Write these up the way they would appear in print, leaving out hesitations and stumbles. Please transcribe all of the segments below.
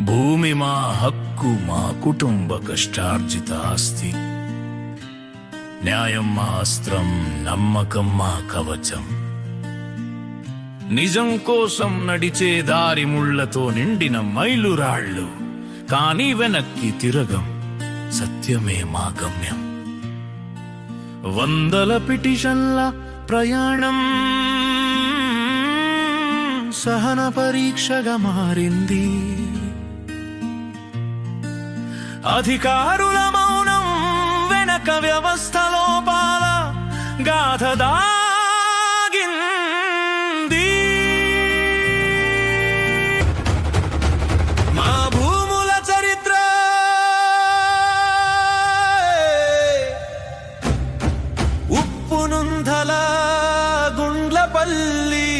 భూమి మా హక్కు, మా కుటుంబ కష్టార్జిత ఆస్తి. న్యాయం మా అస్త్రం, నమ్మకం మా కవచం. నిజం కోసం నడిచే దారి ముళ్లతో నిండిన మైలురాళ్ళు, కానీ వెనక్కి తిరగం, సత్యమే మా గమ్యం. వందల పిటిషన్ల ప్రయాణం సహన పరీక్షగా మారింది. అధికారుల మౌనం వెనక వ్యవస్థ లోపాల గాథ దాగింది. మా భూముల చరిత్ర ఉప్పునుంధల గుండ్లపల్లి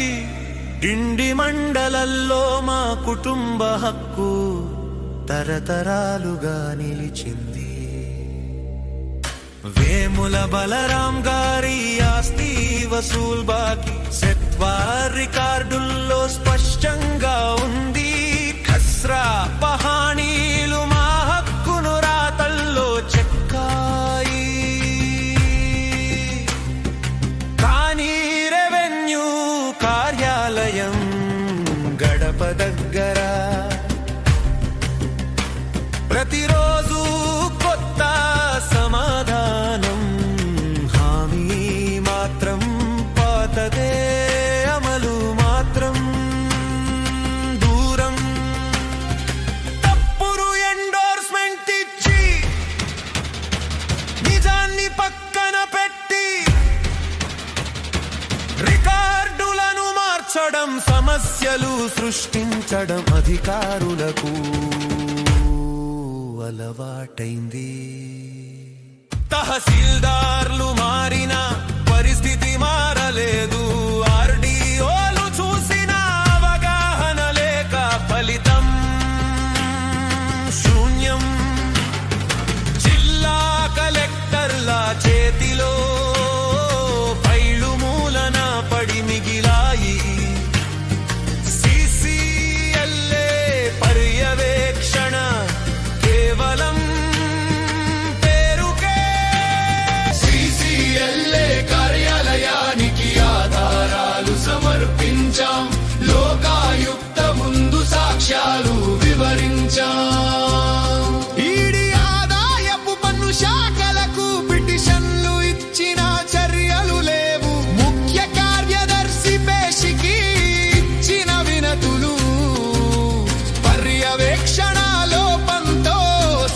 ఇండి మండలల్లో మా కుటుంబ హక్కు తరతరాలుగా నిలిచింది. వేముల బలరాం గారి ఆస్తి వసూల్ బాకీ సెట్వార్ రికార్డుల్లో స్పష్టంగా ఉంది. ఖస్రా పహానీలు మా హక్కును రాతల్లో చెక్కాయి. కానీ రెవెన్యూ కార్యాలయం గడప దగ్గర ప్రతిరోజు కొత్త సమాధానం. హామీ మాత్రం పాతదే, అమలు మాత్రం దూరం. తప్పుడు ఎండోర్స్మెంట్ ఇచ్చి నిజాన్ని పక్కన పెట్టి రికార్డులను మార్చడం, సమస్యలు సృష్టించడం అధికారులకు అలవాటైంది. తహసీల్దార్లు మారిన పరిస్థితి మారలేదు. ఆర్డీఓలు చూసిన అవగాహన లేక ఫలితం శూన్యం. జిల్లా కలెక్టర్ల చేతిలో ఫైలు మూలన పడి మిగిలాయి. సిసిఎల్ఏ పర్యవేక్షణ కేవలం పేరుకే. సిసిఎల్ఏ కార్యాలయానికి ఆధారాలు సమర్పించాం. లోకాయుక్త ముందు సాక్ష్యాలు వివరించాం. ఈడీ ఆదాయపు పన్ను శాఖలకు పిటిషన్లు ఇచ్చిన చర్యలు లేవు. ముఖ్య కార్యదర్శి పేషికి ఇచ్చిన వినతులు పర్యవేక్షణ లోపంతో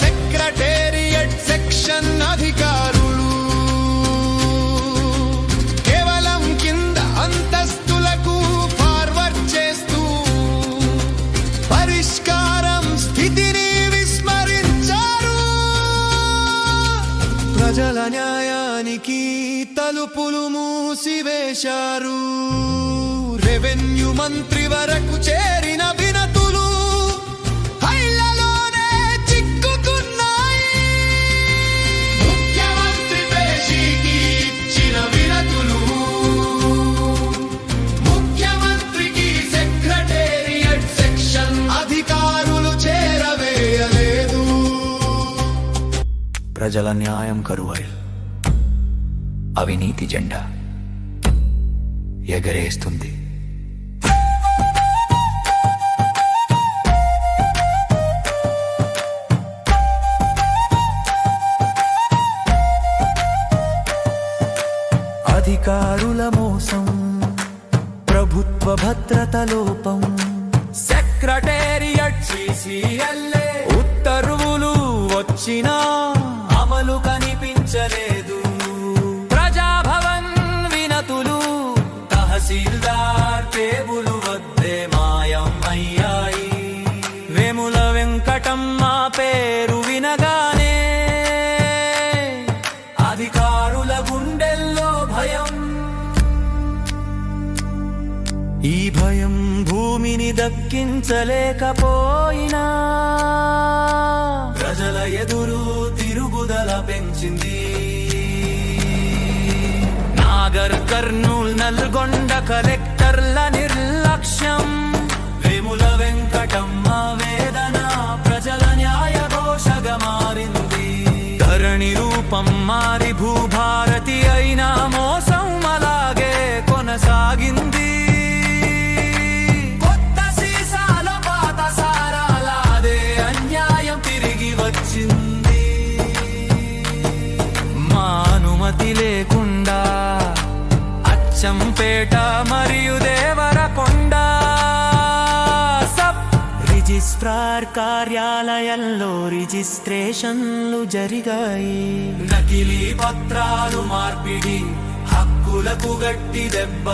సెక్రటేరియట్ సెక్షన్ అధికారులు కేవలం కింద అంతస్తులకు ఫార్వర్డ్ చేస్తూ పరిష్కారం స్థితిని విస్మరించారు. ప్రజల న్యాయానికి తలుపులు మూసివేశారు. రెవెన్యూ మంత్రి వరకు చేరిన వినతులు హైళ్లలోనే చిక్కుకున్నాయి. ముఖ్యమంత్రి పేషీకి ఇచ్చిన వినతులు ముఖ్యమంత్రికి సెక్రటేరియట్ సెక్షన్ అధికారులు చేరవేయలేదు. ప్రజల న్యాయం కరువై అవినీతి జెండా ఎగరేస్తుంది. అధికారుల మోసం, ప్రభుత్వ భద్రత లోపం, సెక్రటేరియట్ సిసిఎల్ఏ ఉత్తర్వులు వచ్చినా అమలు కనిపించలేదు. ప్రజాభవన్ వినతులు తహసీల్దార్ టేబులు వద్దే మాయం అయ్యాయి. వేముల వెంకటమ్మ పేరు వినగానే అధికారుల గుండెల్లో భయం. ఈ భయం భూమిని దక్కించలేకపోయినా ప్రజల ఎదురు తిరుగుదల పెంచింది. నాగర్ కర్నూల్ నల్గొండ కలెక్టర్ల నిర్లక్ష్యం, వేముల వెంకటమ్మ వేదన కొత్తపేట మరియు దేవరకొండ సబ్ రిజిస్ట్రార్ కార్యాలయంలో రిజిస్ట్రేషన్లు జరిగాయి. నకిలీ పత్రాలు మార్పిడి, హక్కులకు గట్టి దెబ్బ,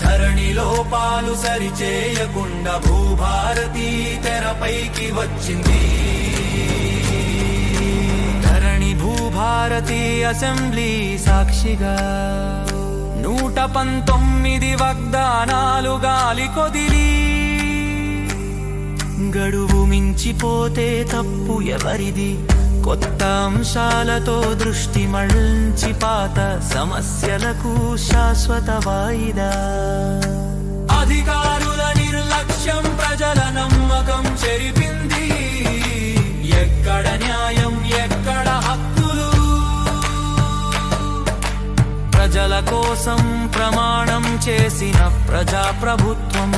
ధరణి లోపాలు సరిచేయకుండా భూభారతి తెరపైకి వచ్చింది. ధరణి భూభారతి అసెంబ్లీ సాక్షిగా 119 వాగ్దానాలు గాలి కొదిలి. గడువు మించిపోతే తప్పు ఎవరిది? కొత్త అంశాలతో దృష్టి మళ్లించి పాత సమస్యలకు శాశ్వత వాయిదా. అధికారుల నిర్లక్ష్యం ప్రజల నమ్మకం చెరిపింది. ఎక్కడ న్యాయం, ఎక్కడ హక్కులు? ప్రజల కోసం ప్రమాణం చేసిన ప్రజాప్రభుత్వం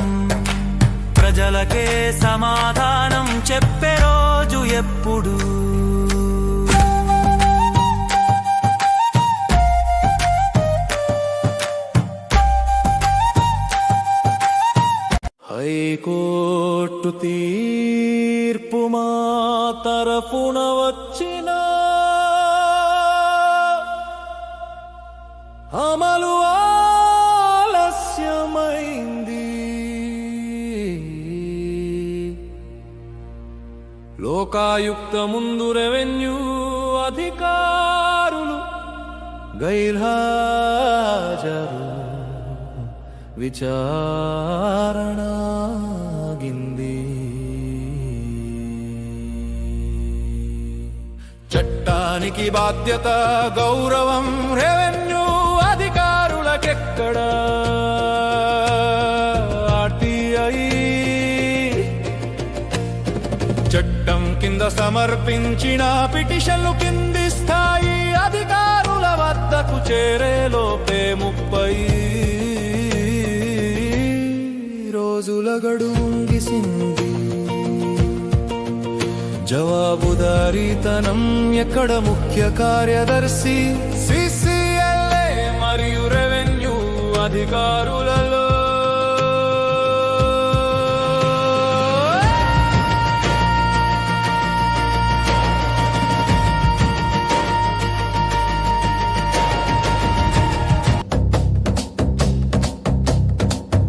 ప్రజలకే సమాధానం చెప్పే రోజు ఎప్పుడు? హైకోర్టు తీర్పు మా తరపున వచ్చిన అమలు ఆలస్యమైంది. లోకాయుక్త ముందు రెవెన్యూ అధికారులు గైర్హాజరు, విచారణాగింది. చట్టానికి బాధ్యత, గౌరవం రెవెన్యూ అధికారులకెక్కడ? ఆర్టీఐ చట్టం కింద సమర్పించిన పిటిషన్లు కింది స్థాయి అధికారుల వద్దకు చేరేలోపే 30 రోజుల గడువు ముగిసింది. జవాబుదారీతనం ఎక్కడ? ముఖ్య కార్యదర్శి, సిసిఎల్ఏ మరియు రెవెన్యూ అధికారులలో.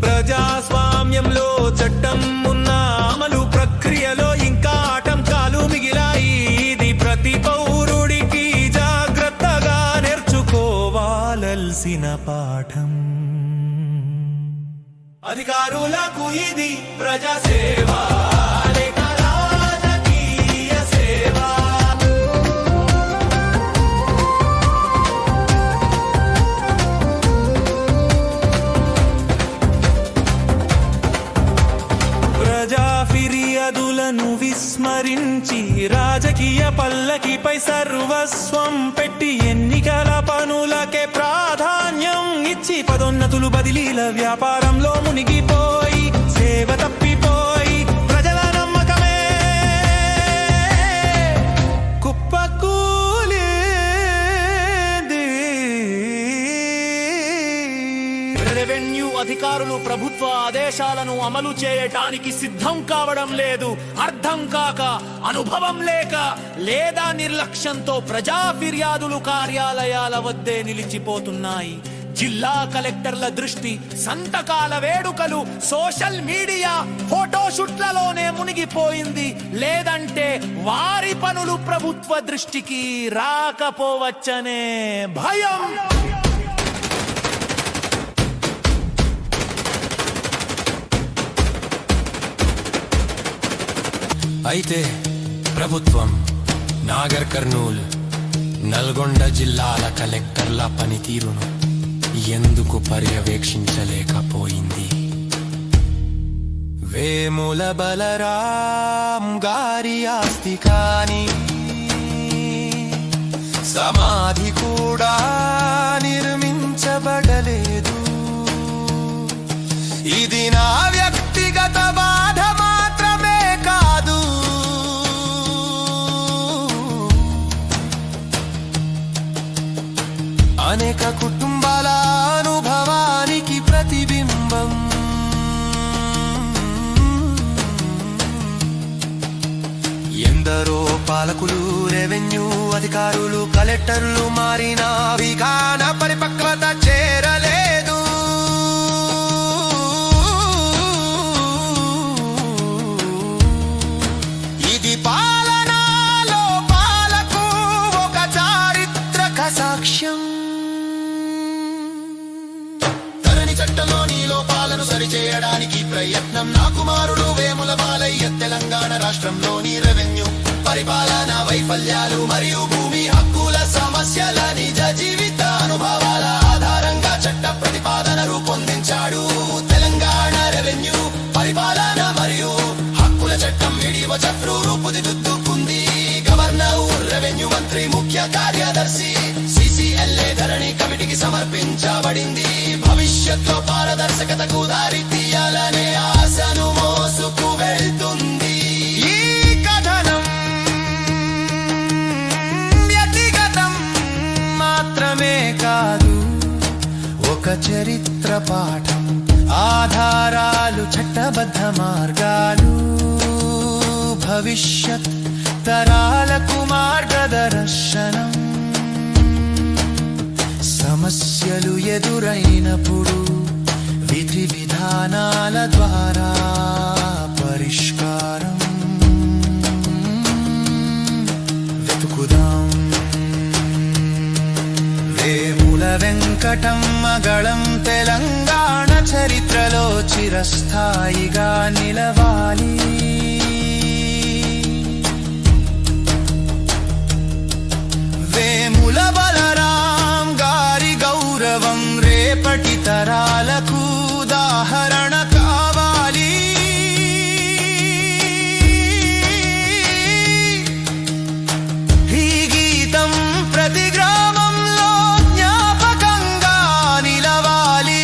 ప్రజాస్వామ్యంలో చట్టం ఉన్న అమలు ప్రక్రియలో ఇంకా ఆటంకాలు మిగిలాయి. ఇది ప్రతి పౌరుడికి జాగ్రత్తగా నేర్చుకోవాల్సిన పాఠం. అధికారులకు ఇది ప్రజాసేవ లేక రాజకీయ సేవ? ఫిర్యాదులను విస్మరించి రాజకీయ పల్లకిపై సర్వస్వం పెట్టి ఎన్నికల పనులకే ప్రాధాన్యం ఇచ్చి పదోన్నతులు బదిలీల వ్యాపారంలో మునిగిపోయి సేవ తప్పిపోయి ప్రజల నమ్మకమే కుప్పకూలింది. రెవెన్యూ అధికారులు ప్రభుత్వ ఆదేశాలను అమలు చేయటానికి సిద్ధం కావడం లేదు. అర్థం కాక, అనుభవం లేక లేదా నిర్లక్ష్యంతో ప్రజా ఫిర్యాదులు కార్యాలయాల వద్దే నిలిచిపోతున్నాయి. జిల్లా కలెక్టర్ల దృష్టి సంతకాల వేడుకలు, సోషల్ మీడియా ఫోటోషూట్లలోనే మునిగిపోయింది. లేదంటే వారి పనులు ప్రభుత్వ దృష్టికి రాకపోవచ్చనే భయం. అయితే ప్రభుత్వం నాగర్ కర్నూల్, నల్గొండ జిల్లాల కలెక్టర్ల పనితీరును ఎందుకు పర్యవేక్షించలేకపోయింది? వేముల బలరాం గారి ఆస్తి కాని సమాధి కూడా నిర్మించబడలేదు. ఇది నా వ్యక్తిగత బాధ మాత్రమే కాదు, అనేక కుటుంబాల అనుభవానికి ఎందరో పాలకులు, రెవెన్యూ అధికారులు, కలెక్టర్లు మారినా విధాన పరిపక్వత చేరలేదు. ఇది పాలనాలో పాలకు ఒక చారిత్రక సాక్ష్యం. చట్టంలోని లోపాలను సరిచేయడానికి ప్రయత్నం. నా కుమారుడు వేముల బాలయ్య తెలంగాణ రాష్ట్రంలోని రెవెన్యూ పరిపాలన వైఫల్యాలు మరియు భూమి హక్కుల సమస్యల నిజ జీవిత అనుభవాల ఆధారంగా చట్ట ప్రతిపాదన రూపొందించాడు. తెలంగాణ రెవెన్యూ పరిపాలన మరియు హక్కుల చట్టం విడివ చట్టు రూపుదిద్దుకుంది. గవర్నర్, రెవెన్యూ మంత్రి, ముఖ్య కార్యదర్శి, CCLA ధరణి కమిటీకి సమర్పించబడింది. భవిష్యత్తులో పారదర్శకతకు దారి తీయాలనే ఆశను మోసుకు వెళ్తుంది. ఈ కథనం వ్యక్తిగతం మాత్రమే కాదు, ఒక చరిత్ర పాఠం. ఆధారాలు, చట్టబద్ధ మార్గాలు, భవిష్యత్ తరాలకు మార్గదర్శనం. సమస్యలు ఎదురైనప్పుడు విధి విధానాల ద్వారా పరిష్కారం వెతుకుదాం. వేముల వెంకటమ్మ గళం తెలంగాణ చరిత్రలో చిరస్థాయిగా నిలవాలి. వేముల బలరాం గారి గౌరవం రేపటి తరాలకు ఉదాహరణ కావాలి. ఈ గీతం ప్రతి గ్రామంలో జ్ఞాపకంగా నిలవాలి.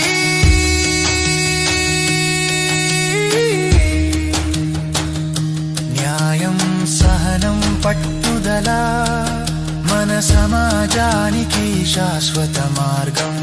న్యాయం, సహనం, పట్టుదల మన సమాజానికి శాశ్వత మార్గం